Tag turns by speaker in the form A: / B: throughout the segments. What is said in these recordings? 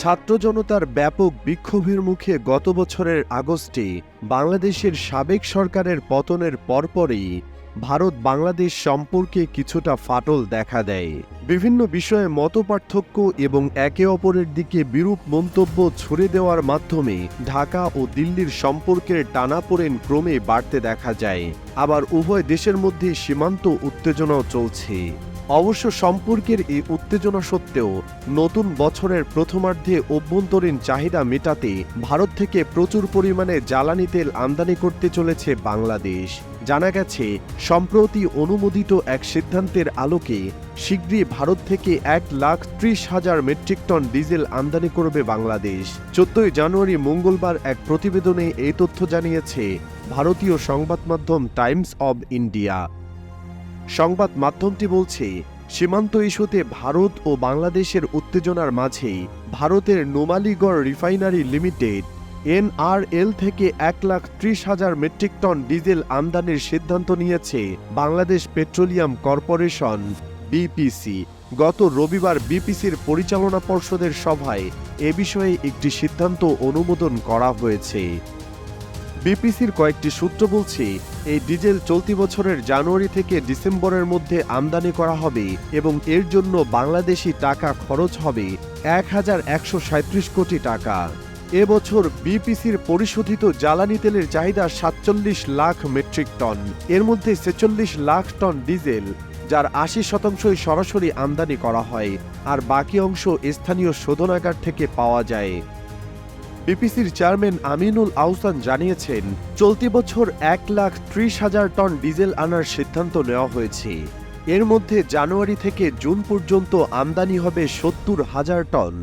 A: ছাত্র জনতার ব্যাপক বিক্ষোভের মুখে গত বছরের আগস্টে বাংলাদেশের সাবেক সরকারের পতনের পরপরই ভারত বাংলাদেশ সম্পর্কে কিছুটা ফাটল দেখা দেয়। বিভিন্ন বিষয়ে মতপার্থক্য এবং একে অপরের দিকে বিরূপ মন্তব্য ছুড়ে দেওয়ার মাধ্যমে ঢাকা ও দিল্লির সম্পর্কের টানাপোড়েন ক্রমে বাড়তে দেখা যায়। আবার উভয় দেশের মধ্যে সীমান্ত উত্তেজনাও চলছে। অবশ্য সম্পর্কের এই উত্তেজনা সত্ত্বেও নতুন বছরের প্রথমার্ধে অভ্যন্তরীণ চাহিদা মেটাতে ভারত থেকে প্রচুর পরিমাণে জ্বালানি তেল আমদানি করতে চলেছে বাংলাদেশ। জানা গেছে, সম্প্রতি অনুমোদিত এক সিদ্ধান্তের আলোকে শীঘ্রই ভারত থেকে 1,30,000 মেট্রিক টন ডিজেল আমদানি করবে বাংলাদেশ। 14 জানুয়ারি মঙ্গলবার এক প্রতিবেদনে এই তথ্য জানিয়েছে ভারতীয় সংবাদ মাধ্যম টাইমস অব ইন্ডিয়া। সংবাদ মাধ্যমটি বলছে, সীমান্ত ইস্যুতে ভারত ও বাংলাদেশের উত্তেজনার মাঝে ভারতের নুমালীগড় রিফাইনারি লিমিটেড NRL থেকে 1,30,000 মেট্রিক টন ডিজেল আমদানির সিদ্ধান্ত নিয়েছে বাংলাদেশ পেট্রোলিয়াম কর্পোরেশন BPC। গত রবিবার বিপিসির পরিচালনা পর্ষদের সভায় এ বিষয়ে একটি সিদ্ধান্ত অনুমোদন করা হয়েছে। বিপিসির কয়েকটি সূত্র বলছে, এই ডিজেল চলতি বছরের জানুয়ারি থেকে ডিসেম্বরের মধ্যে আমদানি করা হবে এবং এর জন্য বাংলাদেশি টাকা খরচ হবে 1,137 কোটি টাকা। এবছর বিপিসির পরিশোধিত জ্বালানি তেলের চাহিদা 47 লাখ মেট্রিক টন। এর মধ্যে 46 লাখ টন ডিজেল, যার 80% সরাসরি আমদানি করা হয়, আর বাকি অংশ স্থানীয় শোধনাগার থেকে পাওয়া যায়। বিপিসির চেয়ারম্যান আমিনুল আহসান জানিয়েছেন, চলতি বছর 1,30,000 টন ডিজেল আনার সিদ্ধান্ত নেওয়া হয়েছে। এর মধ্যে জানুয়ারি থেকে জুন পর্যন্ত আমদানি হবে 70,000 টন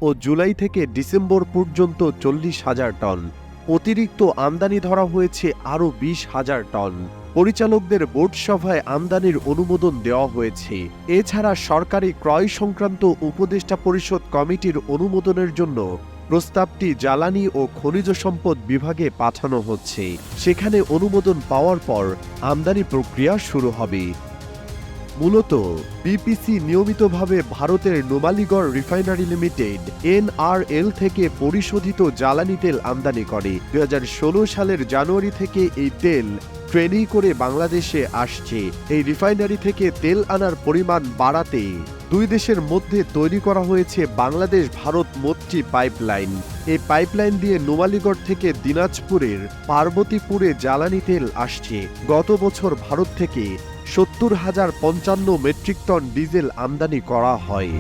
A: ও জুলাই থেকে ডিসেম্বর পর্যন্ত 40,000 টন। অতিরিক্ত আমদানি ধরা হয়েছে আরও 20,000 টন। পরিচালকদের বোর্ড সভায় আমদানির অনুমোদন দেওয়া হয়েছে। এছাড়া সরকারি ক্রয় সংক্রান্ত উপদেষ্টা পরিষদ কমিটির অনুমোদনের জন্য প্রস্তাবটি জ্বালানি ও খনিজ সম্পদ বিভাগে পাঠানো হচ্ছে। সেখানে অনুমোদন পাওয়ার পর আমদানি প্রক্রিয়া শুরু হবে। মূলত বিপিসি নিয়মিতভাবে ভারতের নুমালীগড় রিফাইনারি লিমিটেড NRL থেকে পরিশোধিত জ্বালানি তেল আমদানি করে। 2016 সালের জানুয়ারি থেকে এই তেল ট্রেনে করে বাংলাদেশে আসছে। এই রিফাইনারি থেকে তেল আনার পরিমাণ বাড়াতে দুই দেশের মধ্যে তৈরি করা হয়েছে বাংলাদেশ ভারত মৈত্রী পাইপলাইন। এই পাইপলাইন দিয়ে নুমালীগড় থেকে দিনাজপুরের পার্বতীপুরে জ্বালানি তেল আসছে। গত বছর ভারত থেকে 70,055 মেট্রিক টন ডিজেল আমদানি করা হয়।